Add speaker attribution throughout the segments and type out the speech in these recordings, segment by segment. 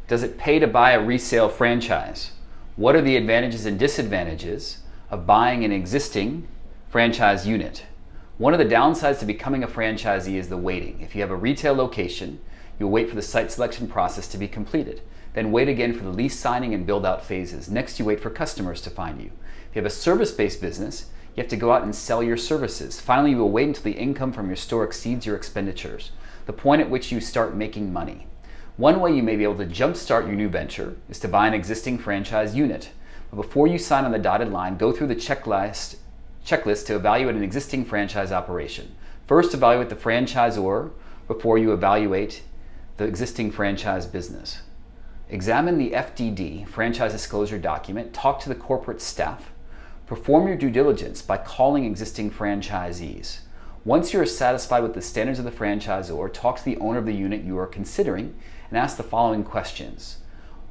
Speaker 1: Does it pay to buy a resale franchise? What are the advantages and disadvantages of buying an existing franchise unit? One of the downsides to becoming a franchisee is the waiting. If you have a retail location, you'll wait for the site selection process to be completed. Then wait again for the lease signing and build out phases. Next, you wait for customers to find you. If you have a service-based business, you have to go out and sell your services. Finally, you will wait until the income from your store exceeds your expenditures, the point at which you start making money. One way you may be able to jumpstart your new venture is to buy an existing franchise unit. But before you sign on the dotted line, go through the checklist to evaluate an existing franchise operation. First, evaluate the franchisor before you evaluate the existing franchise business. Examine the FDD, franchise disclosure document, talk to the corporate staff, perform your due diligence by calling existing franchisees. Once you are satisfied with the standards of the franchisor, talk to the owner of the unit you are considering and ask the following questions.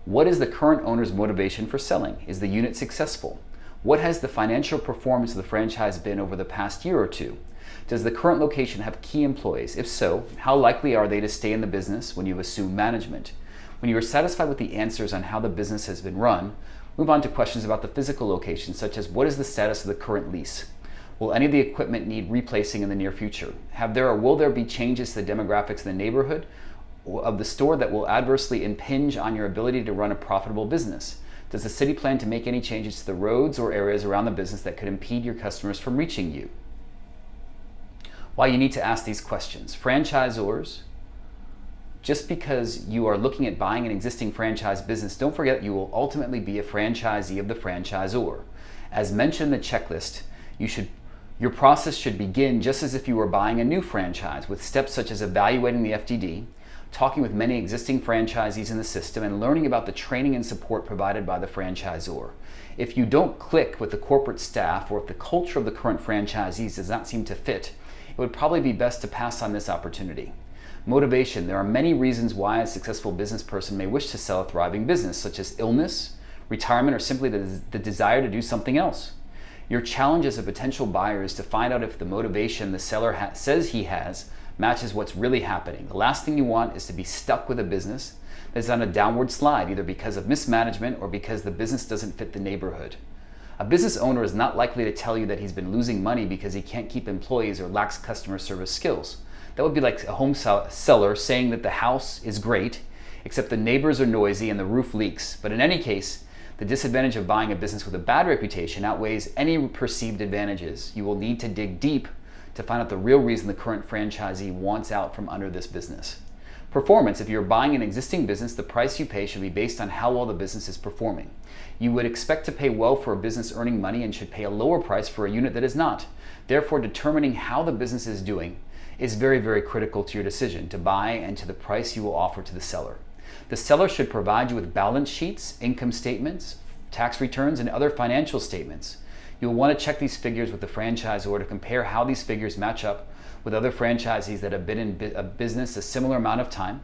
Speaker 1: What is the current owner's motivation for selling? Is the unit successful? What has the financial performance of the franchise been over the past year or two? Does the current location have key employees? If so, how likely are they to stay in the business when you assume management? When you are satisfied with the answers on how the business has been run, move on to questions about the physical location, such as what is the status of the current lease? Will any of the equipment need replacing in the near future? Will there be changes to the demographics in the neighborhood of the store that will adversely impinge on your ability to run a profitable business? Does the city plan to make any changes to the roads or areas around the business that could impede your customers from reaching you? Why you need to ask these questions. Franchisors, just because you are looking at buying an existing franchise business, don't forget that you will ultimately be a franchisee of the franchisor. As mentioned in the checklist, your process should begin just as if you were buying a new franchise, with steps such as evaluating the FDD, talking with many existing franchisees in the system, and learning about the training and support provided by the franchisor. If you don't click with the corporate staff, or if the culture of the current franchisees does not seem to fit, it would probably be best to pass on this opportunity. Motivation. There are many reasons why a successful business person may wish to sell a thriving business, such as illness, retirement, or simply the desire to do something else. Your challenge as a potential buyer is to find out if the motivation the seller says he has matches what's really happening. The last thing you want is to be stuck with a business that's on a downward slide, either because of mismanagement or because the business doesn't fit the neighborhood. A business owner is not likely to tell you that he's been losing money because he can't keep employees or lacks customer service skills. That would be like a home seller saying that the house is great, except the neighbors are noisy and the roof leaks. But in any case, the disadvantage of buying a business with a bad reputation outweighs any perceived advantages. You will need to dig deep to find out the real reason the current franchisee wants out from under this business. Performance. If you're buying an existing business, the price you pay should be based on how well the business is performing. You would expect to pay well for a business earning money and should pay a lower price for a unit that is not. Therefore, determining how the business is doing is very, very critical to your decision to buy and to the price you will offer to the seller. The seller should provide you with balance sheets, income statements, tax returns, and other financial statements. You'll want to check these figures with the franchisor to compare how these figures match up with other franchisees that have been in a business a similar amount of time.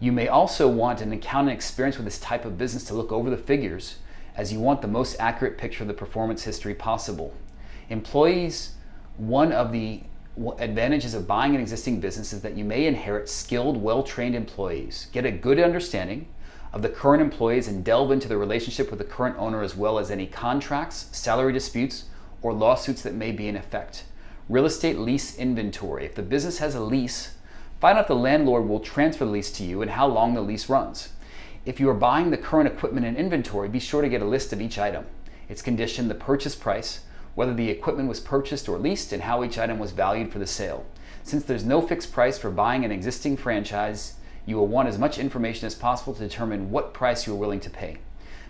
Speaker 1: You may also want an accounting experience with this type of business to look over the figures, as you want the most accurate picture of the performance history possible. Employees, one of the advantages of buying an existing business is that you may inherit skilled, well-trained employees. Get a good understanding of the current employees and delve into the relationship with the current owner, as well as any contracts, salary disputes, or lawsuits that may be in effect. Real estate lease inventory. If the business has a lease, find out if the landlord will transfer the lease to you and how long the lease runs. If you are buying the current equipment and inventory, be sure to get a list of each item, its condition, the purchase price, whether the equipment was purchased or leased, and how each item was valued for the sale. Since there's no fixed price for buying an existing franchise, you will want as much information as possible to determine what price you are willing to pay.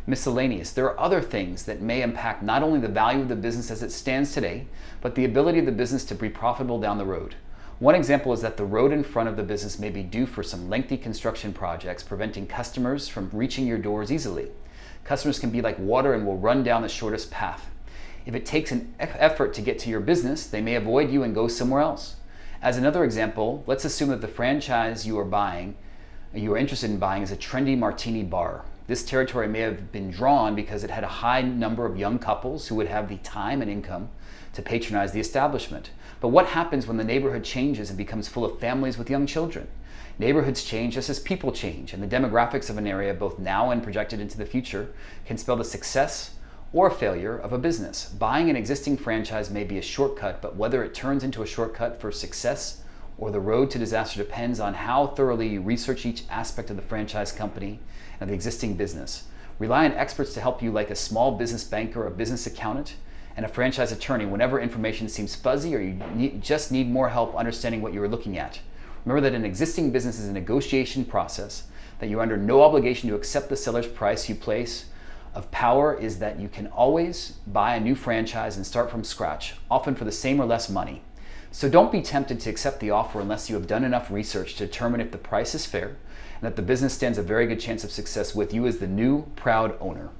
Speaker 1: Miscellaneous. There are other things that may impact not only the value of the business as it stands today, but the ability of the business to be profitable down the road. One example is that the road in front of the business may be due for some lengthy construction projects, preventing customers from reaching your doors easily. Customers can be like water and will run down the shortest path. If it takes an effort to get to your business, they may avoid you and go somewhere else. As another example, let's assume that the franchise you are interested in buying is a trendy martini bar. This territory may have been drawn because it had a high number of young couples who would have the time and income to patronize the establishment. But what happens when the neighborhood changes and becomes full of families with young children? Neighborhoods change just as people change, and the demographics of an area, both now and projected into the future, can spell the success or failure of a business. Buying an existing franchise may be a shortcut, but whether it turns into a shortcut for success or the road to disaster depends on how thoroughly you research each aspect of the franchise company and of the existing business. Rely on experts to help you, like a small business banker, a business accountant, and a franchise attorney whenever information seems fuzzy or you just need more help understanding what you are looking at. Remember that an existing business is a negotiation process, that you're under no obligation to accept the seller's price. You place of power is that you can always buy a new franchise and start from scratch, often for the same or less money. So don't be tempted to accept the offer unless you have done enough research to determine if the price is fair and that the business stands a very good chance of success with you as the new proud owner.